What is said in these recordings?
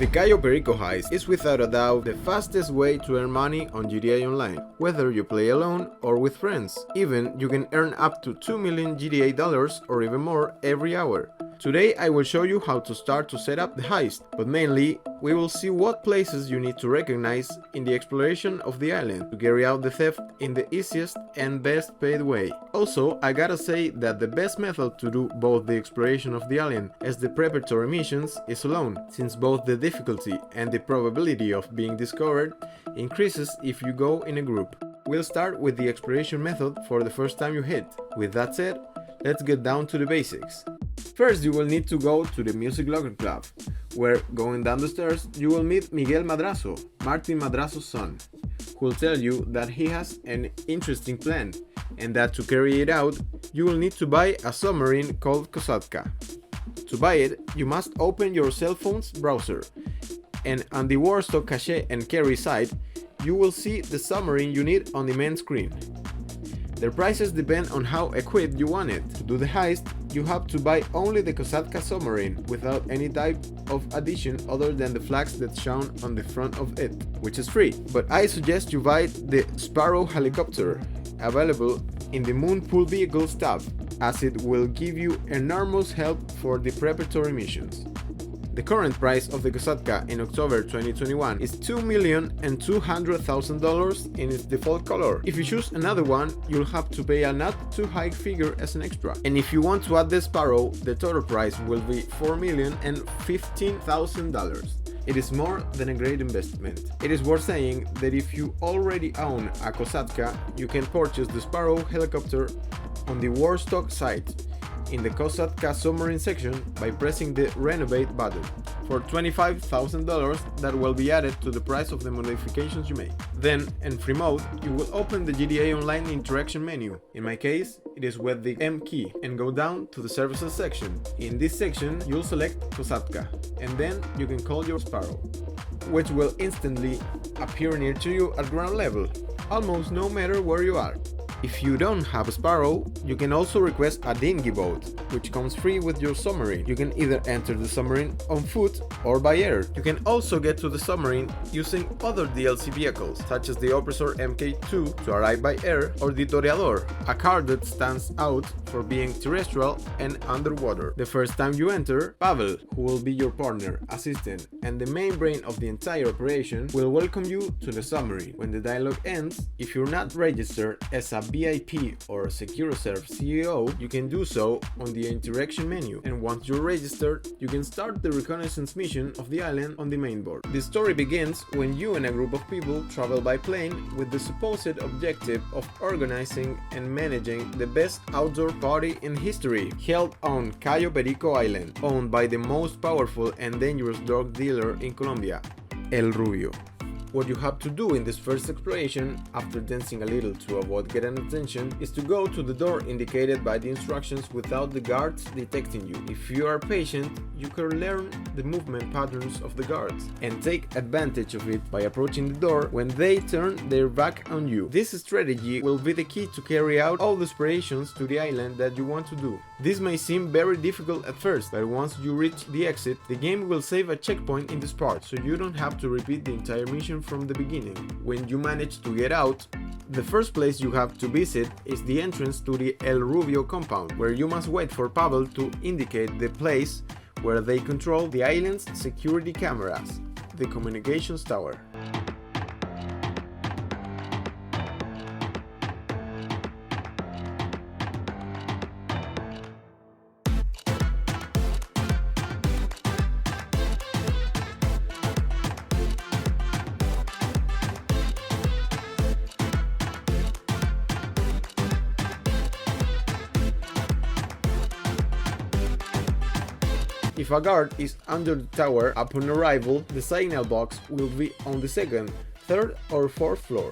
The Cayo Perico heist is without a doubt the fastest way to earn money on GTA Online, whether you play alone or with friends. Even you can earn up to 2 million GTA dollars or even more every hour. Today I will show you how to start to set up the heist, but mainly we will see what places you need to recognize in the exploration of the island to carry out the theft in the easiest and best paid way. Also, I gotta say that the best method to do both the exploration of the island as the preparatory missions is alone, since both the difficulty and the probability of being discovered increases if you go in a group. We'll start with the exploration method for the first time you hit. With that said, let's get down to the basics. First, you will need to go to the Music Locker Club, where, going down the stairs, you will meet Miguel Madrazo, Martin Madrazo's son, who will tell you that he has an interesting plan, and that to carry it out, you will need to buy a submarine called Kosatka. To buy it, you must open your cell phone's browser, and on the Warstock Cache and Carry side, you will see the submarine you need on the main screen. Their prices depend on how equipped you want it. To do the heist, you have to buy only the Kosatka submarine without any type of addition other than the flags that's shown on the front of it, which is free. But I suggest you buy the Sparrow helicopter, available in the Moonpool Vehicles tab, as it will give you enormous help for the preparatory missions. The current price of the Kosatka in October 2021 is $2,200,000 in its default color. If you choose another one, you'll have to pay a not too high figure as an extra. And if you want to add the Sparrow, the total price will be $4,015,000. It is more than a great investment. It is worth saying that if you already own a Kosatka, you can purchase the Sparrow helicopter on the Warstock site in the Kosatka submarine section by pressing the Renovate button. For $25,000 that will be added to the price of the modifications you make. Then, in free mode, you will open the GTA Online interaction menu. In my case, it is with the M key, and go down to the services section. In this section, you'll select Kosatka, and then you can call your Sparrow, which will instantly appear near to you at ground level, almost no matter where you are. If you don't have a Sparrow, you can also request a dinghy boat, which comes free with your submarine. You can either enter the submarine on foot or by air. You can also get to the submarine using other DLC vehicles, such as the Oppressor Mk2 to arrive by air, or the Toreador, a car that stands out for being terrestrial and underwater. The first time you enter, Pavel, who will be your partner, assistant, and the main brain of the entire operation, will welcome you to the submarine. When the dialogue ends, if you're not registered as a VIP or SecureServe CEO, you can do so on the interaction menu, and once you're registered, you can start the reconnaissance mission of the island on the main board. The story begins when you and a group of people travel by plane with the supposed objective of organizing and managing the best outdoor party in history, held on Cayo Perico Island, owned by the most powerful and dangerous drug dealer in Colombia, El Rubio. What you have to do in this first exploration, after dancing a little to avoid getting attention, is to go to the door indicated by the instructions without the guards detecting you. If you are patient, you can learn the movement patterns of the guards and take advantage of it by approaching the door when they turn their back on you. This strategy will be the key to carry out all the explorations to the island that you want to do. This may seem very difficult at first, but once you reach the exit, the game will save a checkpoint in this part, so you don't have to repeat the entire mission from the beginning. When you manage to get out, the first place you have to visit is the entrance to the El Rubio compound, where you must wait for Pavel to indicate the place where they control the island's security cameras, the communications tower. If a guard is under the tower upon arrival, the signal box will be on the second, third or fourth floor.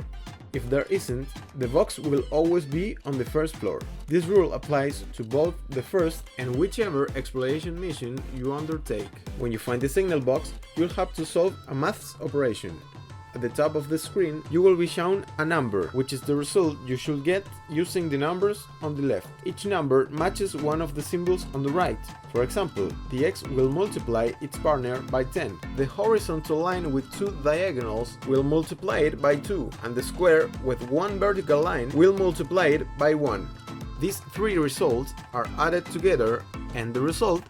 If there isn't, the box will always be on the first floor. This rule applies to both the first and whichever exploration mission you undertake. When you find the signal box, you'll have to solve a maths operation. at the top of the screen, you will be shown a number, which is the result you should get using the numbers on the left. Each number matches one of the symbols on the right. For example, the X will multiply its partner by 10. The horizontal line with two diagonals will multiply it by 2, and the square with one vertical line will multiply it by 1. These three results are added together, and the result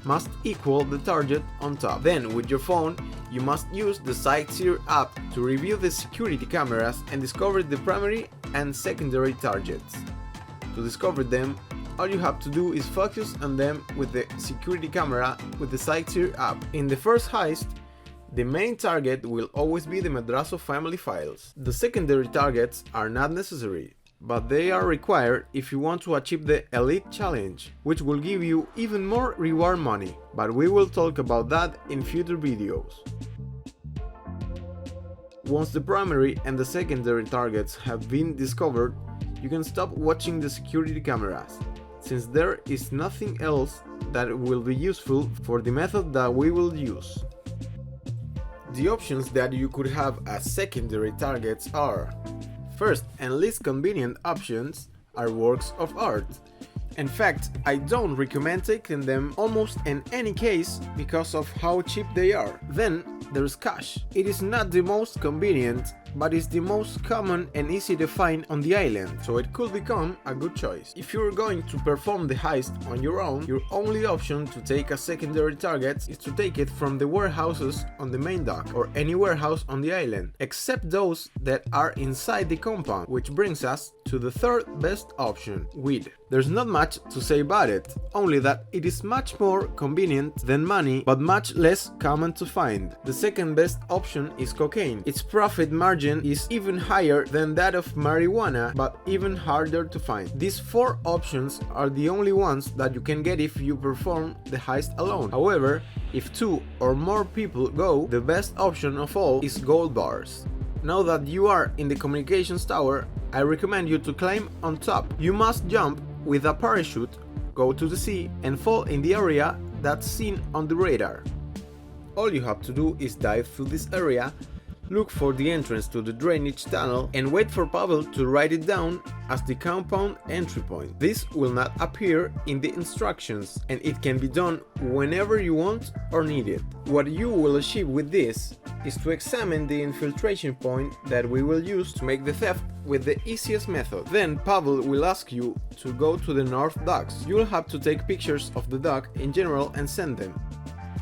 must equal the target on top. Then, with your phone, you must use the Sightseer app to review the security cameras and discover the primary and secondary targets. To discover them, all you have to do is focus on them with the security camera with the Sightseer app. In the first heist, the main target will always be the Madrazo family files. The secondary targets are not necessary, but they are required if you want to achieve the Elite Challenge, which will give you even more reward money, but we will talk about that in future videos. Once the primary and the secondary targets have been discovered, you can stop watching the security cameras, since there is nothing else that will be useful for the method that we will use. The options that you could have as secondary targets are: first and least convenient options are works of art. In fact, I don't recommend taking them almost in any case because of how cheap they are. Then there's cash. It is not the most convenient, but is the most common and easy to find on the island, so it could become a good choice. If you're going to perform the heist on your own, your only option to take a secondary target is to take it from the warehouses on the main dock or any warehouse on the island, except those that are inside the compound, which brings us to the third best option, weed. There's not much to say about it, only that it is much more convenient than money, but much less common to find. The second best option is cocaine. Its profit margin is even higher than that of marijuana, but even harder to find. These four options are the only ones that you can get if you perform the heist alone. However, if two or more people go, the best option of all is gold bars. Now that you are in the communications tower, I recommend you to climb on top. You must jump with a parachute, go to the sea, and fall in the area that's seen on the radar. All you have to do is dive through this area, look for the entrance to the drainage tunnel, and wait for Pavel to write it down as the compound entry point. This will not appear in the instructions, and it can be done whenever you want or need it. What you will achieve with this is to examine the infiltration point that we will use to make the theft with the easiest method. Then Pavel will ask you to go to the North Docks. You will have to take pictures of the dock in general and send them.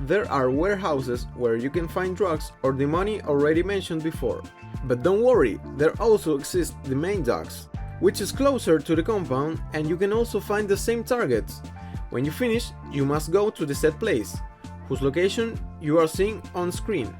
There are warehouses where you can find drugs or the money already mentioned before. But don't worry, there also exists the main docks, which is closer to the compound, and you can also find the same targets. When you finish, you must go to the set place, whose location you are seeing on screen.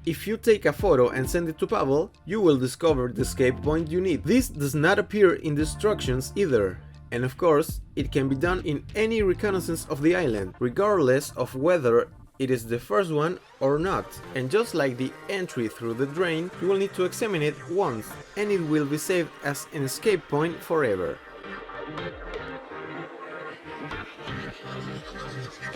If you take a photo and send it to Pavel, you will discover the escape point you need. This does not appear in the instructions either, and of course, it can be done in any reconnaissance of the island, regardless of whether it is the first one or not. And just like the entry through the drain, you will need to examine it once, and it will be saved as an escape point forever.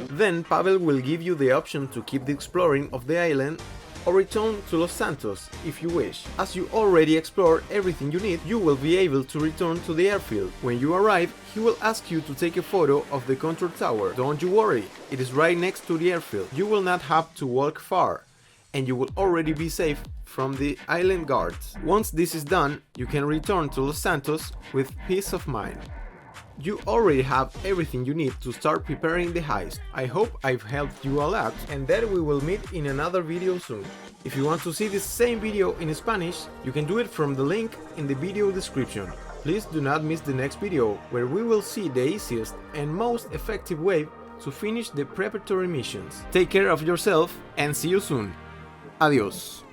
Then Pavel will give you the option to keep the exploring of the island or return to Los Santos if you wish. As you already explored everything you need, you will be able to return to the airfield. When you arrive, he will ask you to take a photo of the control tower. Don't you worry, it is right next to the airfield. You will not have to walk far, and you will already be safe from the island guards. Once this is done, you can return to Los Santos with peace of mind. You already have everything you need to start preparing the heist. I hope I've helped you a lot, and that we will meet in another video soon. If you want to see this same video in Spanish, you can do it from the link in the video description. Please do not miss the next video, where we will see the easiest and most effective way to finish the preparatory missions. Take care of yourself and see you soon. Adios.